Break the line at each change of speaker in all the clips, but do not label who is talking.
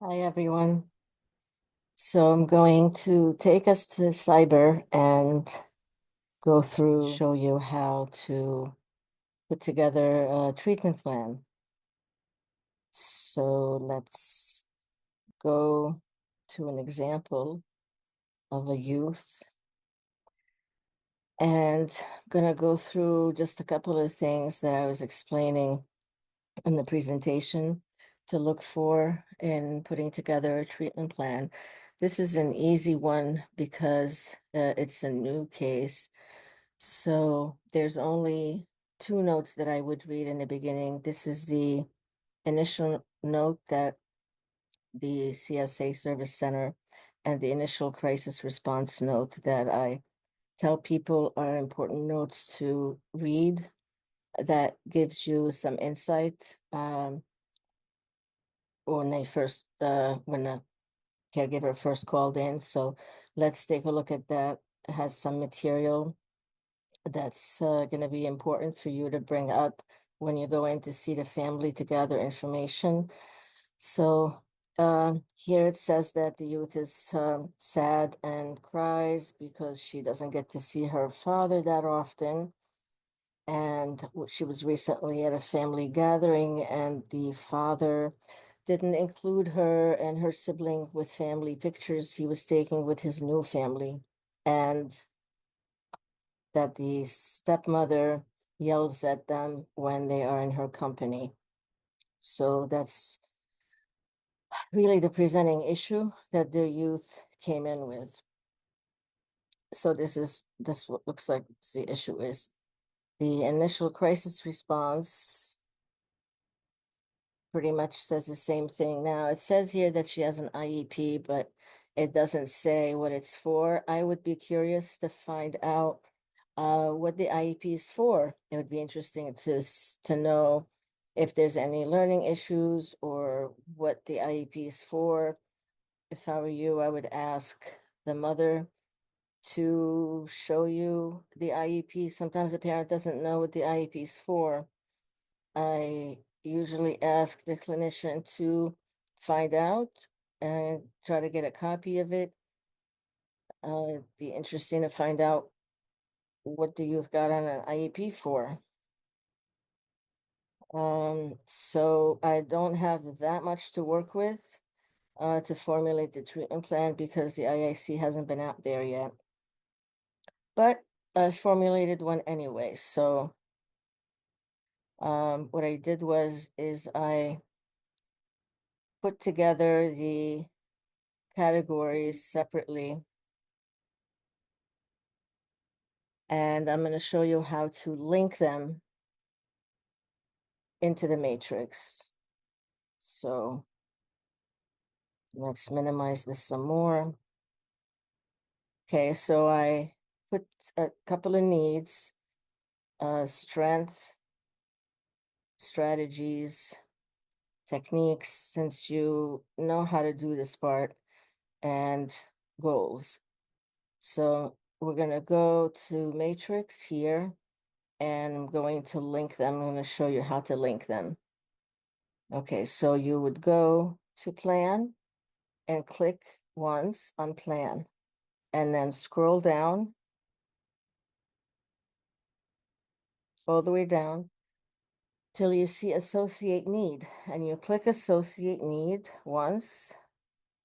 Hi, everyone. So I'm going to take us to cyber and go through, show you how to put together a treatment plan. So let's go to an example of a youth. And I'm going to go through just a couple of things that I was explaining in the presentation to look for in putting together a treatment plan. This is an easy one because it's a new case. So there's only two notes that I would read in the beginning. This is the initial note that the CSA Service Center and the initial crisis response note that I tell people are important notes to read that gives you some insight when when the caregiver first called in. So let's take a look at that. It has some material that's going to be important for you to bring up when you go in to see the family to gather information. So here it says that the youth is sad and cries because she doesn't get to see her father that often. And she was recently at a family gathering, and the father didn't include her and her sibling with family pictures he was taking with his new family. And that the stepmother yells at them when they are in her company. So that's really the presenting issue that the youth came in with. So this what looks like the issue is. The initial crisis response pretty much says the same thing. Now, it says here that she has an IEP, but it doesn't say what it's for. I would be curious to find out what the IEP is for. It would be interesting to know if there's any learning issues or what the IEP is for. If I were you, I would ask the mother to show you the IEP. Sometimes the parent doesn't know what the IEP is for. I usually ask the clinician to find out and try to get a copy of it. It'd be interesting to find out what the youth got on an IEP for. So I don't have that much to work with to formulate the treatment plan because the IIC hasn't been out there yet. But I formulated one anyway. So what I did is I put together the categories separately, and I'm going to show you how to link them into the matrix. So let's minimize this some more. Okay, so I put a couple of needs, strength, strategies, techniques, since you know how to do this part, and goals. So we're going to go to matrix here, and I'm going to link them. I'm going to show you how to link them. Okay, so you would go to plan and click once on plan, and then scroll down all the way down till you see associate need, and you click associate need once,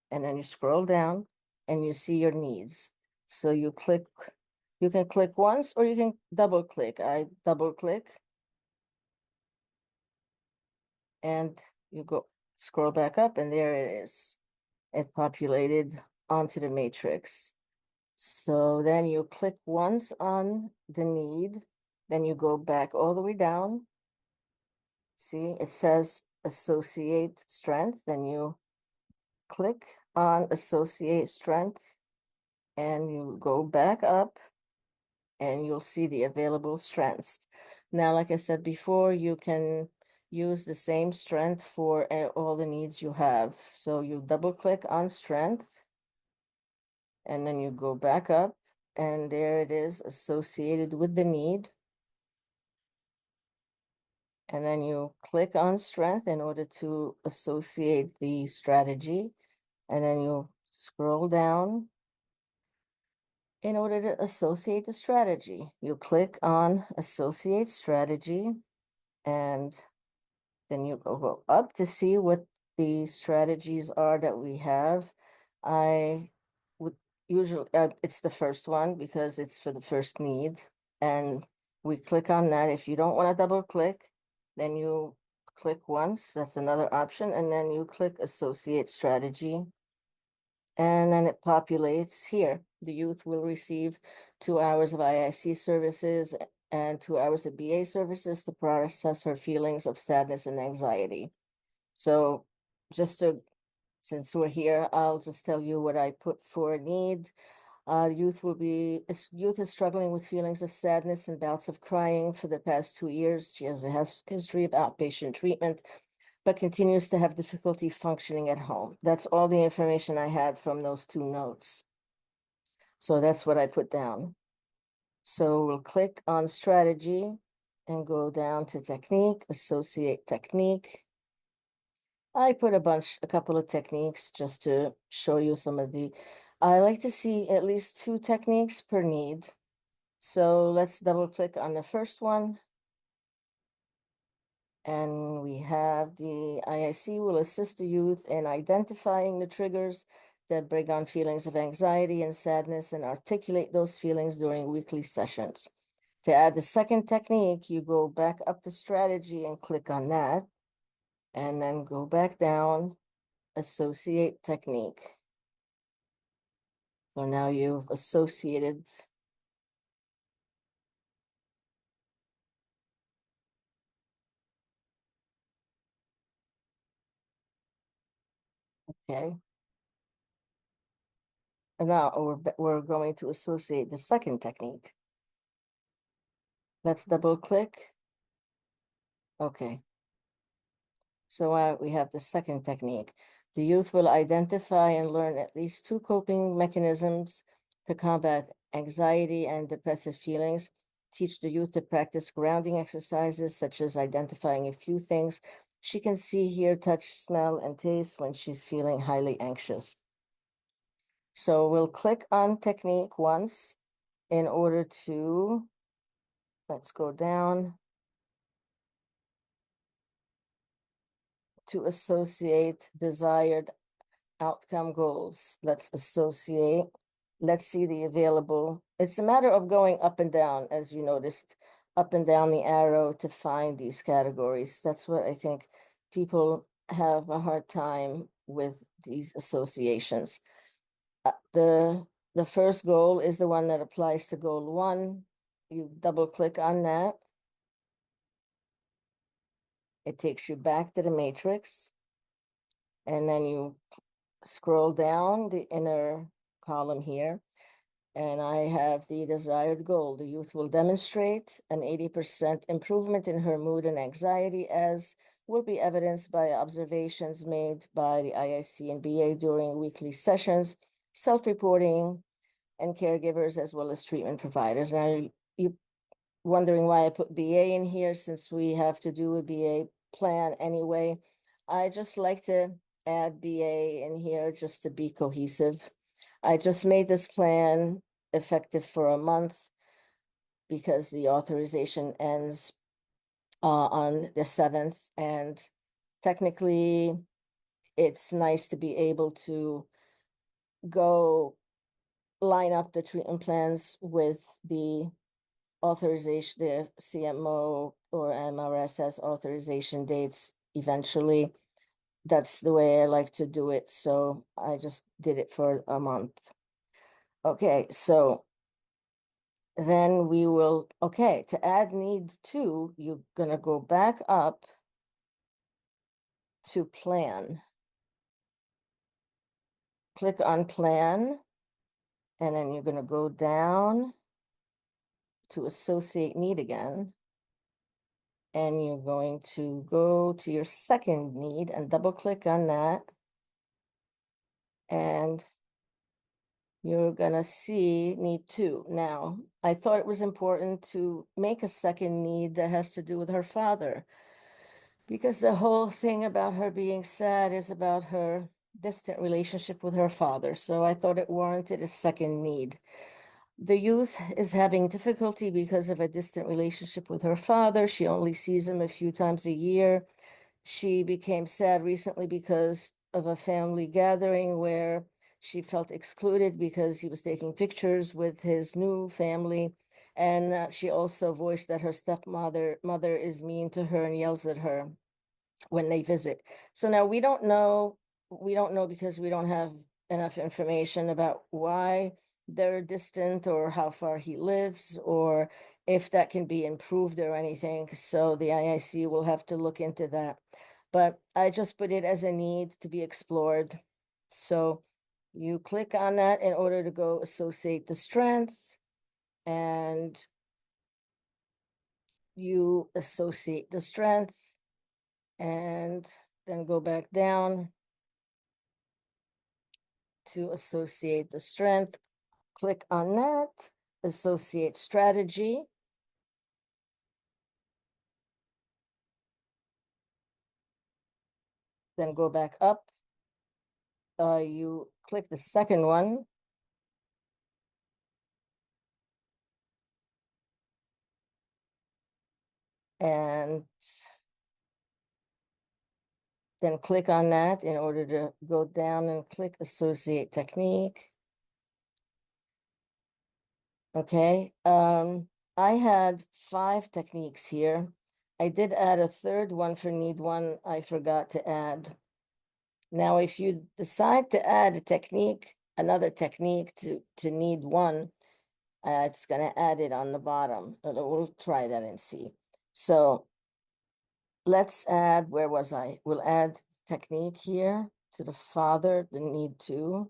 and then you scroll down and you see your needs. So you can click once or you can double click. I double click and you go scroll back up, and there it is. It populated onto the matrix. So then you click once on the need, then you go back all the way down. See, it says associate strength, then you click on associate strength and you go back up and you'll see the available strengths. Now, like I said before, you can use the same strength for all the needs you have. So you double click on strength and then you go back up, and there it is associated with the need. And then you click on strength in order to associate the strategy. And then you scroll down in order to associate the strategy. You click on associate strategy, and then you go up to see what the strategies are that we have. I would usually, it's the first one because it's for the first need. And we click on that. If you don't want to double click, then you click once. That's another option. And then you click associate strategy. And then it populates here. The youth will receive 2 hours of IIC services and 2 hours of BA services to process her feelings of sadness and anxiety. So just to, since we're here, I'll just tell you what I put for need. Youth is struggling with feelings of sadness and bouts of crying for the past 2 years. She has a history of outpatient treatment, but continues to have difficulty functioning at home. That's all the information I had from those 2 notes. So that's what I put down. So we'll click on strategy and go down to technique, associate technique. I put a couple of techniques just to show you some of I like to see at least 2 techniques per need. So let's double click on the first one. And we have the IIC will assist the youth in identifying the triggers that bring on feelings of anxiety and sadness and articulate those feelings during weekly sessions. To add the second technique, you go back up to strategy and click on that, and then go back down, associate technique. So now you've associated. Okay. And now we're going to associate the second technique. Let's double click. Okay. So we have the second technique. The youth will identify and learn at least 2 coping mechanisms to combat anxiety and depressive feelings. Teach the youth to practice grounding exercises, such as identifying a few things she can see, hear, touch, smell, and taste when she's feeling highly anxious. So we'll click on technique once in order to, let's go down to associate desired outcome goals. Let's associate. Let's see the available. It's a matter of going up and down, as you noticed, up and down the arrow to find these categories. That's what I think people have a hard time with these associations. The first goal is the one that applies to goal 1. You double click on that. It takes you back to the matrix, and then you scroll down the inner column here, and I have the desired goal. The youth will demonstrate an 80% improvement in her mood and anxiety, as will be evidenced by observations made by the IIC and BA during weekly sessions, self-reporting, and caregivers, as well as treatment providers. Now, you wondering why I put BA in here, since we have to do a BA plan anyway. I just like to add BA in here just to be cohesive. I just made this plan effective for a month because the authorization ends on the 7th, and technically it's nice to be able to go line up the treatment plans with the authorization, the CMO or MRSS authorization dates eventually. That's the way I like to do it. So I just did it for a month. Okay, so then we will, okay, to add need 2, you're gonna go back up to plan. Click on plan, and then you're gonna go down to associate need again. And you're going to go to your second need and double click on that. And you're gonna see need 2. Now, I thought it was important to make a second need that has to do with her father. because the whole thing about her being sad is about her distant relationship with her father. So I thought it warranted a second need. The youth is having difficulty because of a distant relationship with her father. She only sees him a few times a year. She became sad recently because of a family gathering where she felt excluded because he was taking pictures with his new family. And she also voiced that her stepmother is mean to her and yells at her when they visit. So now we don't know because we don't have enough information about why they're distant or how far he lives or if that can be improved or anything. So the IIC will have to look into that. But I just put it as a need to be explored. So you click on that in order to go associate the strength, and you associate the strength and then go back down to associate the strength. Click on that, associate strategy, then go back up. You click the second one, and then click on that in order to go down and click associate technique. Okay, I had 5 techniques here. I did add a third one for need one I forgot to add. Now, if you decide to add a technique, another technique to need one, it's gonna add it on the bottom. We'll try that and see. So let's add, where was I? We'll add technique here to the father, the need to.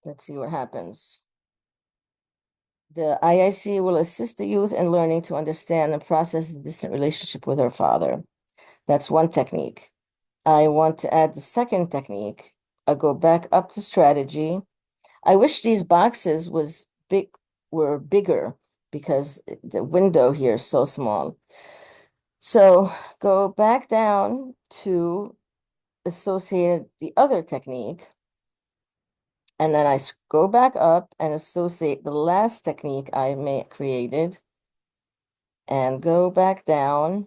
Let's see what happens. The IIC will assist the youth in learning to understand and process the distant relationship with her father. That's one technique. I want to add the second technique. I go back up to strategy. I wish these boxes were bigger because the window here is so small. So go back down to associate the other technique. And then I go back up and associate the last technique I created and go back down.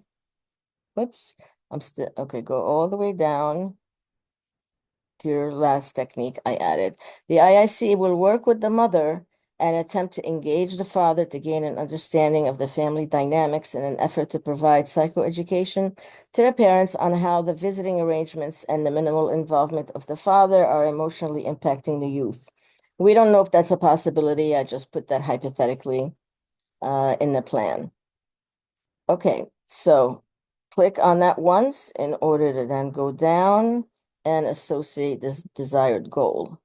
Whoops, I'm still, okay, go all the way down to your last technique I added. The IIC will work with the mother and attempt to engage the father to gain an understanding of the family dynamics in an effort to provide psychoeducation to the parents on how the visiting arrangements and the minimal involvement of the father are emotionally impacting the youth. We don't know if that's a possibility. I just put that hypothetically in the plan. Okay, so click on that once in order to then go down and associate this desired goal.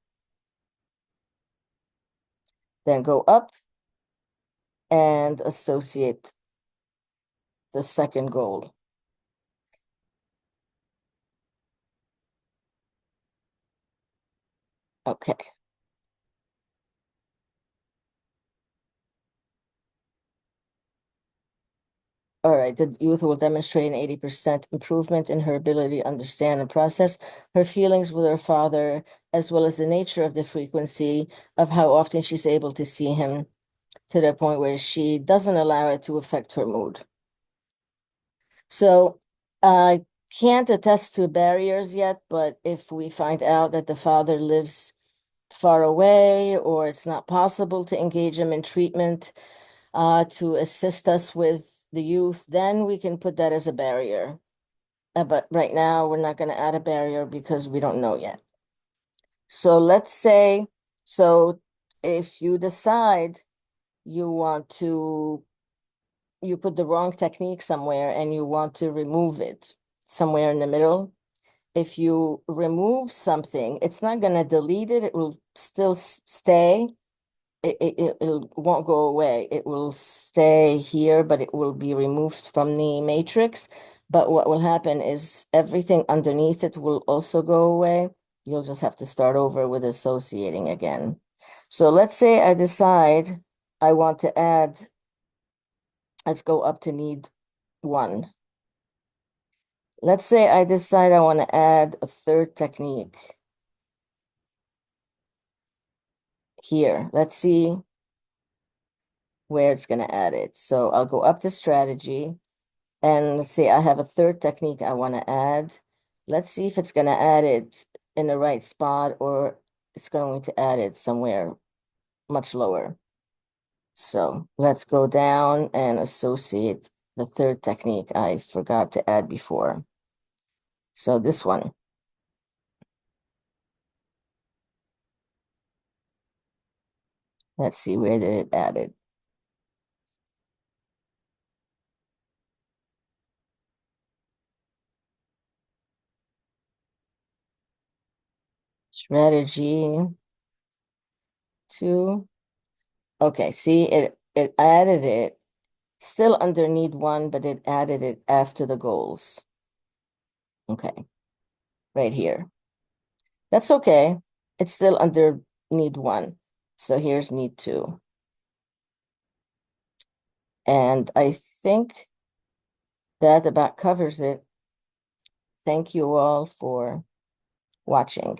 Then go up and associate the second goal. Okay. All right. The youth will demonstrate an 80% improvement in her ability to understand and process her feelings with her father, as well as the nature of the frequency of how often she's able to see him, to the point where she doesn't allow it to affect her mood. So I can't attest to barriers yet, but if we find out that the father lives far away or it's not possible to engage him in treatment to assist us with the youth, then we can put that as a barrier. But right now, we're not going to add a barrier because we don't know yet. So let's say, so if you decide you want to you put the wrong technique somewhere and you want to remove it somewhere in the middle. If you remove something, it's not going to delete it. It will still stay. It won't go away. It will stay here, but it will be removed from the matrix. But what will happen is everything underneath it will also go away. You'll just have to start over with associating again. So let's say I decide I want to add, let's go up to need one. Let's say I decide I want to add a third technique here. Let's see where it's going to add it. So I'll go up to strategy, and let's say I have a third technique I want to add. Let's see if it's going to add it in the right spot or it's going to add it somewhere much lower. So let's go down and associate the third technique I forgot to add before. So this one. Let's see where did it add it. Strategy 2. Okay, see it added it still under need 1, but it added it after the goals. Okay, right here. That's okay. It's still under need 1. So here's need 2. And I think that about covers it. Thank you all for watching.